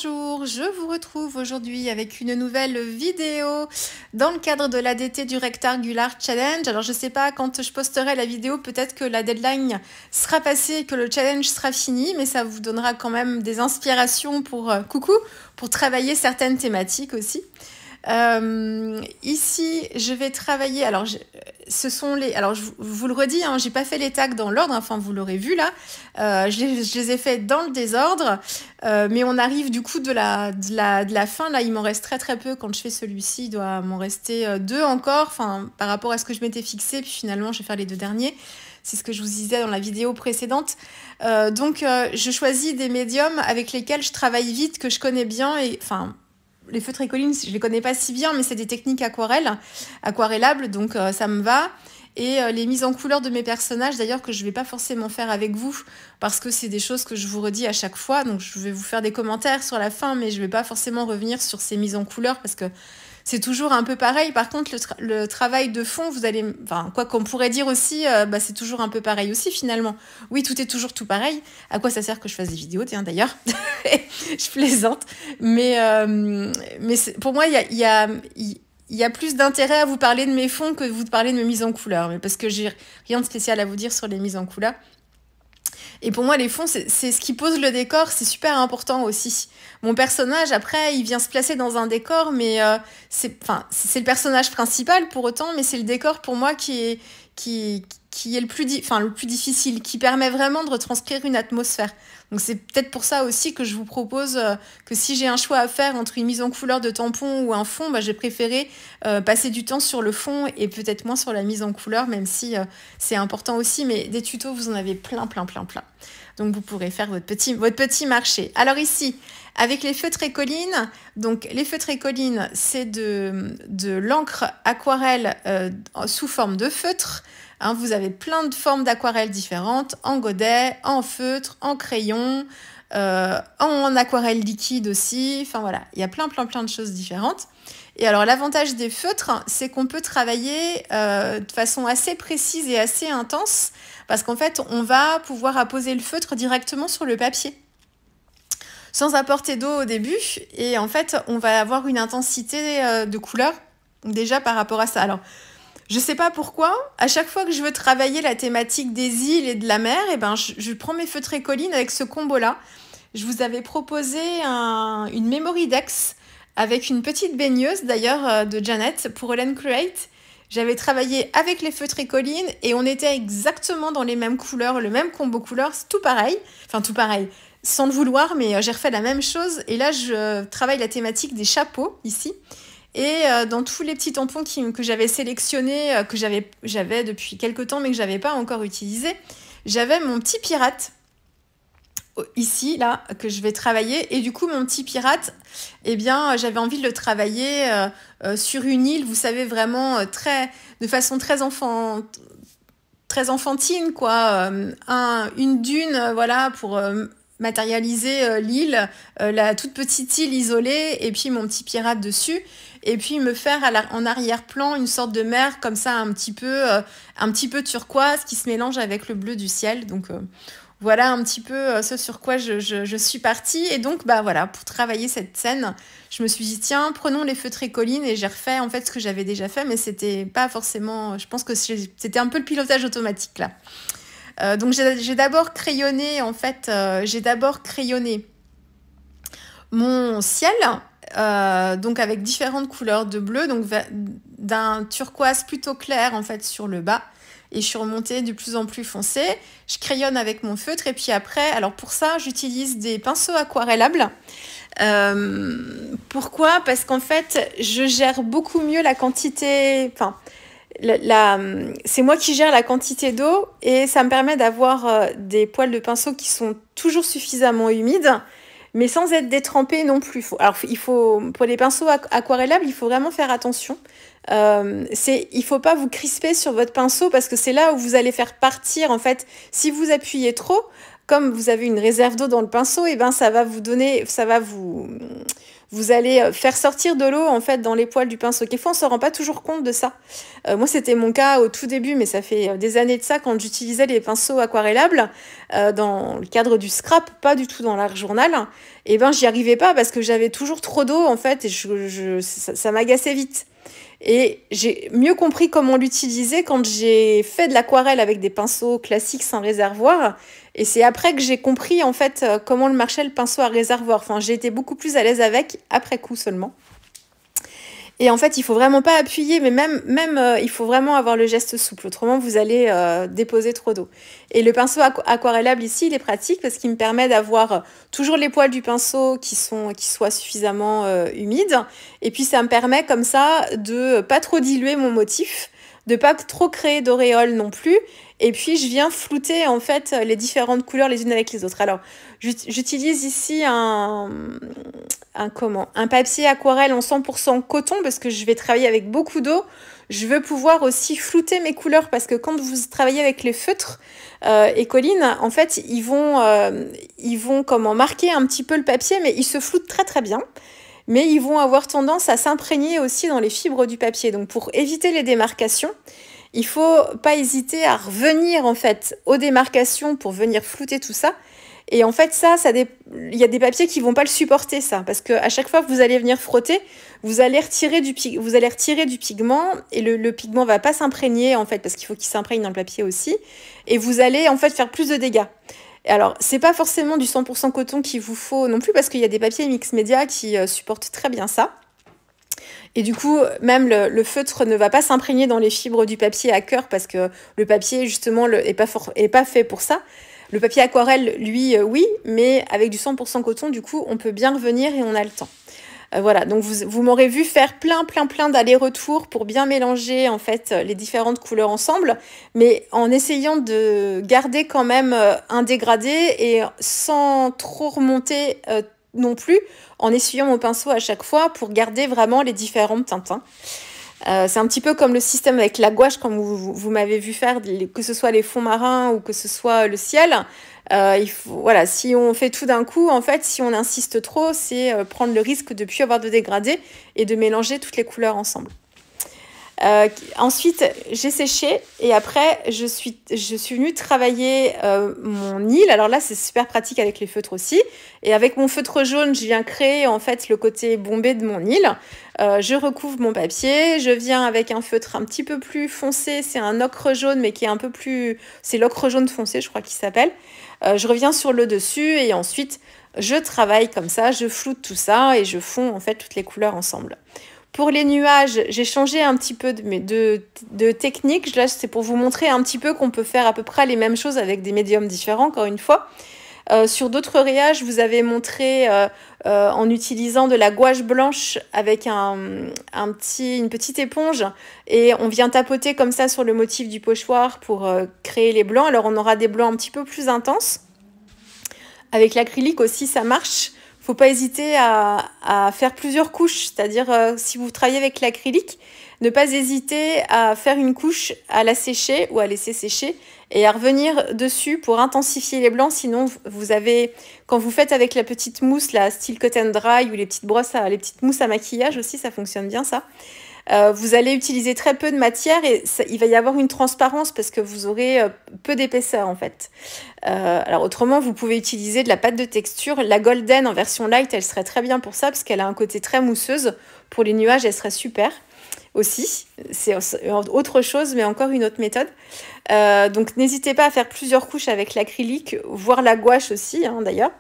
Bonjour, je vous retrouve aujourd'hui avec une nouvelle vidéo dans le cadre de l'ADT du Rectangular Challenge. Alors je sais pas quand je posterai la vidéo, peut-être que la deadline sera passée et que le challenge sera fini, mais ça vous donnera quand même des inspirations pour, pour travailler certaines thématiques aussi. Ici, je vais travailler. Alors, ce sont les. Alors, je vous le redis, hein, j'ai pas fait les tags dans l'ordre. Enfin, vous l'aurez vu là. Je les ai fait dans le désordre, mais on arrive du coup de la fin. Là, il m'en reste très peu. Quand je fais celui-ci, il doit m'en rester 2 encore. Enfin, par rapport à ce que je m'étais fixé. Puis finalement, je vais faire les 2 derniers. C'est ce que je vous disais dans la vidéo précédente. Donc, je choisis des médiums avec lesquels je travaille vite, que je connais bien et enfin. Les feutres Écoline, je les connais pas si bien, mais c'est des techniques aquarellables, donc ça me va. Et les mises en couleur de mes personnages, d'ailleurs, que je vais pas forcément faire avec vous, parce que c'est des choses que je vous redis à chaque fois. Donc je vais vous faire des commentaires sur la fin, mais je vais pas forcément revenir sur ces mises en couleur, parce que c'est toujours un peu pareil. Par contre, le travail de fond, vous allez... Enfin, quoi qu'on pourrait dire aussi, c'est toujours un peu pareil aussi, finalement. Oui, tout est toujours tout pareil. À quoi ça sert que je fasse des vidéos, tiens, d'ailleurs. Je plaisante. Mais pour moi, il y a plus d'intérêt à vous parler de mes fonds que de vous parler de mes mises en couleur. Mais parce que j'ai rien de spécial à vous dire sur les mises en couleur. Et pour moi, les fonds, c'est ce qui pose le décor, c'est super important aussi. Mon personnage, après, il vient se placer dans un décor, mais c'est le personnage principal pour autant, mais c'est le décor pour moi qui est le plus difficile, qui permet vraiment de retranscrire une atmosphère. Donc c'est peut-être pour ça aussi que je vous propose que si j'ai un choix à faire entre une mise en couleur de tampon ou un fond, j'ai préféré passer du temps sur le fond et peut-être moins sur la mise en couleur, même si c'est important aussi. Mais des tutos, vous en avez plein. Donc vous pourrez faire votre petit marché. Alors ici, avec les feutres Écoline, donc les feutres Écoline, c'est de l'encre aquarelle sous forme de feutre. Hein, vous avez plein de formes d'aquarelle différentes, en godet, en feutre, en crayon, en aquarelle liquide aussi. Enfin voilà, il y a plein de choses différentes. Et alors l'avantage des feutres, c'est qu'on peut travailler de façon assez précise et assez intense, parce qu'en fait, on va pouvoir apposer le feutre directement sur le papier, sans apporter d'eau au début. Et en fait, on va avoir une intensité de couleur, déjà par rapport à ça. Alors, je sais pas pourquoi, à chaque fois que je veux travailler la thématique des îles et de la mer, je prends mes feutres Écoline avec ce combo-là. Je vous avais proposé une Memory Dex avec une petite baigneuse, d'ailleurs, de Janet pour Helen Create. J'avais travaillé avec les feutres Écoline et on était exactement dans les mêmes couleurs, le même combo couleurs, c'est tout pareil. Enfin, tout pareil, sans le vouloir, mais j'ai refait la même chose. Et là, je travaille la thématique des chapeaux, ici. Et dans tous les petits tampons que j'avais sélectionnés, que j'avais depuis quelques temps, mais que je n'avais pas encore utilisé, j'avais mon petit pirate, ici, là, que je vais travailler. Et du coup, mon petit pirate, j'avais envie de le travailler sur une île, vous savez, vraiment de façon très enfantine, quoi. Une dune, voilà, pour matérialiser l'île, la toute petite île isolée, et puis mon petit pirate dessus. Et puis me faire en arrière-plan une sorte de mer comme ça, un petit peu turquoise, qui se mélange avec le bleu du ciel. Donc... voilà un petit peu ce sur quoi je suis partie. Et donc, voilà, pour travailler cette scène, je me suis dit, tiens, prenons les feutres Écoline. Et j'ai refait, en fait, ce que j'avais déjà fait, mais c'était pas forcément... Je pense que c'était un peu le pilotage automatique, là. Donc, j'ai d'abord crayonné, en fait, mon ciel, donc avec différentes couleurs de bleu, donc d'un turquoise plutôt clair, en fait, sur le bas. Et je suis remontée de plus en plus foncé. Je crayonne avec mon feutre. Et puis après, alors pour ça, j'utilise des pinceaux aquarellables. Pourquoi ? Parce qu'en fait, je gère beaucoup mieux la quantité... Enfin, c'est moi qui gère la quantité d'eau. Et ça me permet d'avoir des poils de pinceau qui sont toujours suffisamment humides, mais sans être détrempés non plus. Pour les pinceaux aquarellables, il faut vraiment faire attention. Il faut pas vous crisper sur votre pinceau, parce que c'est là où vous allez faire partir, en fait, si vous appuyez trop, comme vous avez une réserve d'eau dans le pinceau, et ben ça va vous donner, vous allez faire sortir de l'eau en fait dans les poils du pinceau. Quelquefois on se rend pas toujours compte de ça. Moi c'était mon cas au tout début, mais ça fait des années de ça quand j'utilisais les pinceaux aquarellables dans le cadre du scrap, pas du tout dans l'art journal. Et ben j'y arrivais pas parce que j'avais toujours trop d'eau en fait et ça m'agaçait vite. Et j'ai mieux compris comment l'utiliser quand j'ai fait de l'aquarelle avec des pinceaux classiques sans réservoir. Et c'est après que j'ai compris en fait comment marchait le pinceau à réservoir. Enfin, j'ai été beaucoup plus à l'aise avec après coup seulement. Et en fait, il faut vraiment pas appuyer, mais il faut vraiment avoir le geste souple. Autrement, vous allez déposer trop d'eau. Et le pinceau aquarellable ici, il est pratique parce qu'il me permet d'avoir toujours les poils du pinceau qui soient suffisamment humides. Et puis, ça me permet comme ça de pas trop diluer mon motif, de pas trop créer d'auréoles non plus. Et puis, je viens flouter en fait les différentes couleurs les unes avec les autres. Alors, j'utilise ici un papier aquarelle en 100% coton parce que je vais travailler avec beaucoup d'eau. Je veux pouvoir aussi flouter mes couleurs parce que quand vous travaillez avec les feutres Écoline, en fait, ils vont marquer un petit peu le papier, mais ils se floutent très très bien. Mais ils vont avoir tendance à s'imprégner aussi dans les fibres du papier. Donc, pour éviter les démarcations, il faut pas hésiter à revenir en fait aux démarcations pour venir flouter tout ça. Et en fait, il y a des papiers qui vont pas le supporter, ça, parce que à chaque fois que vous allez venir frotter, vous allez retirer du pigment et le pigment va pas s'imprégner en fait, parce qu'il faut qu'il s'imprègne dans le papier aussi, et vous allez en fait faire plus de dégâts. Alors, c'est pas forcément du 100% coton qu'il vous faut non plus, parce qu'il y a des papiers mix média qui supportent très bien ça. Et du coup, même le feutre ne va pas s'imprégner dans les fibres du papier à cœur parce que le papier, justement, est pas fait pour ça. Le papier aquarelle, lui, oui, mais avec du 100% coton, du coup, on peut bien revenir et on a le temps. Voilà, donc vous m'aurez vu faire plein d'allers-retours pour bien mélanger en fait les différentes couleurs ensemble, mais en essayant de garder quand même un dégradé et sans trop remonter non plus, en essuyant mon pinceau à chaque fois pour garder vraiment les différentes teintes. C'est un petit peu comme le système avec la gouache, comme vous m'avez vu faire, que ce soit les fonds marins ou que ce soit le ciel. Voilà, si on fait tout d'un coup, en fait, si on insiste trop, c'est prendre le risque de ne plus avoir de dégradé et de mélanger toutes les couleurs ensemble. Ensuite, j'ai séché et après, je suis venue travailler mon nil. Alors là, c'est super pratique avec les feutres aussi. Et avec mon feutre jaune, je viens créer en fait le côté bombé de mon nil. Je recouvre mon papier. Je viens avec un feutre un petit peu plus foncé. C'est un ocre jaune, mais qui est un peu plus... C'est l'ocre jaune foncé, je crois qu'il s'appelle. Je reviens sur le dessus et ensuite, je travaille comme ça. Je floute tout ça et je fonds en fait toutes les couleurs ensemble. Pour les nuages, j'ai changé un petit peu de technique. Là, c'est pour vous montrer un petit peu qu'on peut faire à peu près les mêmes choses avec des médiums différents, encore une fois. Sur d'autres rayages, vous avez montré en utilisant de la gouache blanche avec une petite éponge et on vient tapoter comme ça sur le motif du pochoir pour créer les blancs. Alors, on aura des blancs un petit peu plus intenses. Avec l'acrylique aussi, ça marche. Faut pas hésiter à faire plusieurs couches, c'est-à-dire si vous travaillez avec l'acrylique, ne pas hésiter à faire une couche, à la sécher ou à laisser sécher et à revenir dessus pour intensifier les blancs. Sinon, quand vous faites avec la petite mousse, la style cut and dry ou les petites mousses à maquillage aussi, ça fonctionne bien ça. Vous allez utiliser très peu de matière et il va y avoir une transparence parce que vous aurez peu d'épaisseur en fait. Alors autrement, vous pouvez utiliser de la pâte de texture. La Golden en version light, elle serait très bien pour ça parce qu'elle a un côté très mousseuse. Pour les nuages, elle serait super aussi. C'est autre chose, mais encore une autre méthode. Donc n'hésitez pas à faire plusieurs couches avec l'acrylique, voire la gouache aussi d'ailleurs.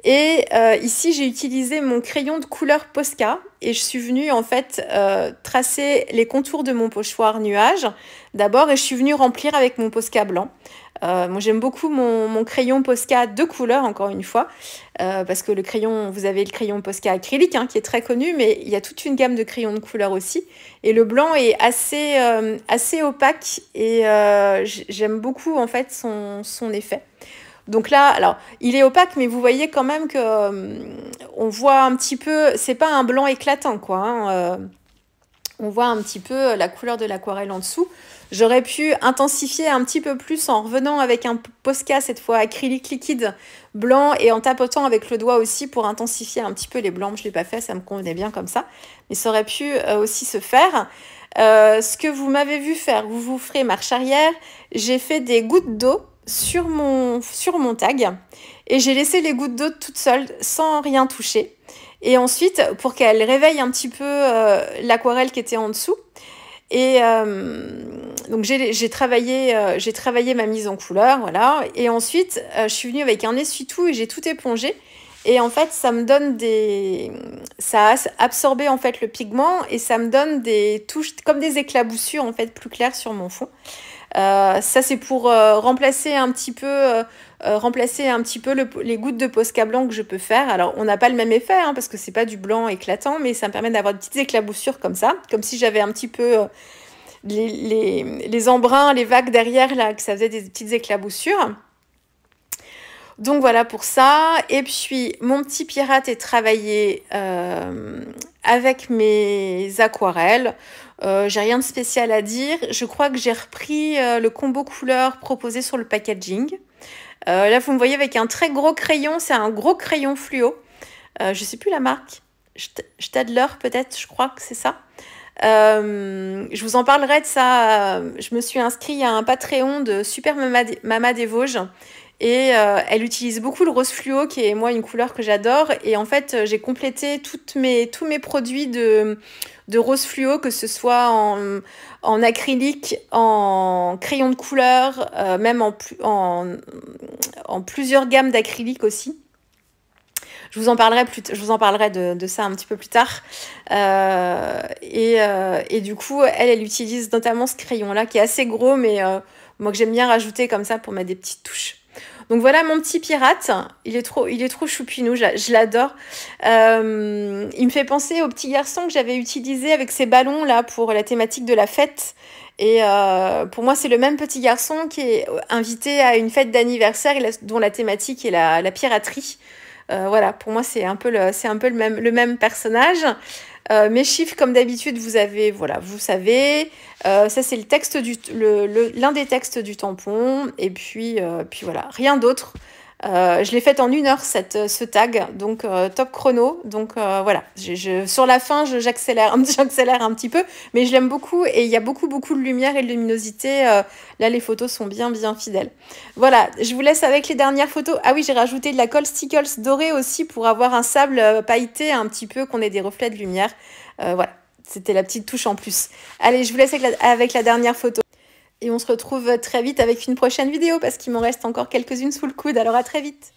Et ici, j'ai utilisé mon crayon de couleur Posca et je suis venue en fait tracer les contours de mon pochoir nuage d'abord et je suis venue remplir avec mon Posca blanc. Moi, j'aime beaucoup mon crayon Posca de couleur, encore une fois, parce que vous avez le crayon Posca acrylique qui est très connu, mais il y a toute une gamme de crayons de couleur aussi. Et le blanc est assez opaque et j'aime beaucoup en fait son effet. Donc là, alors, il est opaque, mais vous voyez quand même que on voit un petit peu, c'est pas un blanc éclatant, quoi. On voit un petit peu la couleur de l'aquarelle en dessous. J'aurais pu intensifier un petit peu plus en revenant avec un Posca, cette fois acrylique liquide blanc, et en tapotant avec le doigt aussi pour intensifier un petit peu les blancs. Je ne l'ai pas fait, ça me convenait bien comme ça. Mais ça aurait pu aussi se faire. Ce que vous m'avez vu faire, vous ferez marche arrière. J'ai fait des gouttes d'eau sur mon tag. Et j'ai laissé les gouttes d'eau toutes seules, sans rien toucher. Et ensuite, pour qu'elle réveille un petit peu l'aquarelle qui était en dessous. Et donc j'ai travaillé ma mise en couleur, voilà. Et ensuite, je suis venue avec un essuie-tout et j'ai tout épongé. Et en fait, ça me donne ça a absorbé en fait le pigment et ça me donne des touches comme des éclaboussures en fait plus claires sur mon fond. Ça c'est pour remplacer un petit peu les gouttes de Posca blanc que je peux faire. Alors on n'a pas le même effet hein, parce que c'est pas du blanc éclatant, mais ça me permet d'avoir des petites éclaboussures comme ça, comme si j'avais un petit peu les embruns, les vagues derrière là, que ça faisait des petites éclaboussures. Donc voilà pour ça. Et puis mon petit pirate est travaillé avec mes aquarelles. J'ai rien de spécial à dire. Je crois que j'ai repris le combo couleur proposé sur le packaging. Là vous me voyez avec un très gros crayon. C'est un gros crayon fluo. Je sais plus la marque. Stadler peut-être, je crois que c'est ça. Je vous en parlerai de ça. Je me suis inscrite à un Patreon de Super Mama des Vosges. Et elle utilise beaucoup le rose fluo, qui est moi une couleur que j'adore. Et en fait, j'ai complété tous mes produits de rose fluo, que ce soit en acrylique, en crayon de couleur, même en plusieurs gammes d'acrylique aussi. Je vous en parlerai de ça un petit peu plus tard. Et du coup, elle utilise notamment ce crayon-là, qui est assez gros, mais moi que j'aime bien rajouter comme ça pour mettre des petites touches. Donc voilà mon petit pirate, il est trop choupinou, je l'adore. Il me fait penser au petit garçon que j'avais utilisé avec ses ballons là pour la thématique de la fête. Et pour moi c'est le même petit garçon qui est invité à une fête d'anniversaire dont la thématique est la piraterie. Voilà, pour moi c'est un peu le même personnage. Mes chiffres, comme d'habitude, vous savez. Ça, c'est le texte l'un des textes du tampon. Et puis voilà, rien d'autre. Je l'ai fait en 1 heure, ce tag, donc top chrono. Donc voilà, sur la fin, j'accélère un petit peu, mais je l'aime beaucoup et il y a beaucoup de lumière et de luminosité. Là, les photos sont bien fidèles. Voilà, je vous laisse avec les dernières photos. Ah oui, j'ai rajouté de la colle Stickles dorée aussi pour avoir un sable pailleté un petit peu, qu'on ait des reflets de lumière. Voilà, c'était la petite touche en plus. Allez, je vous laisse avec la dernière photo. Et on se retrouve très vite avec une prochaine vidéo parce qu'il m'en reste encore quelques-unes sous le coude. Alors à très vite.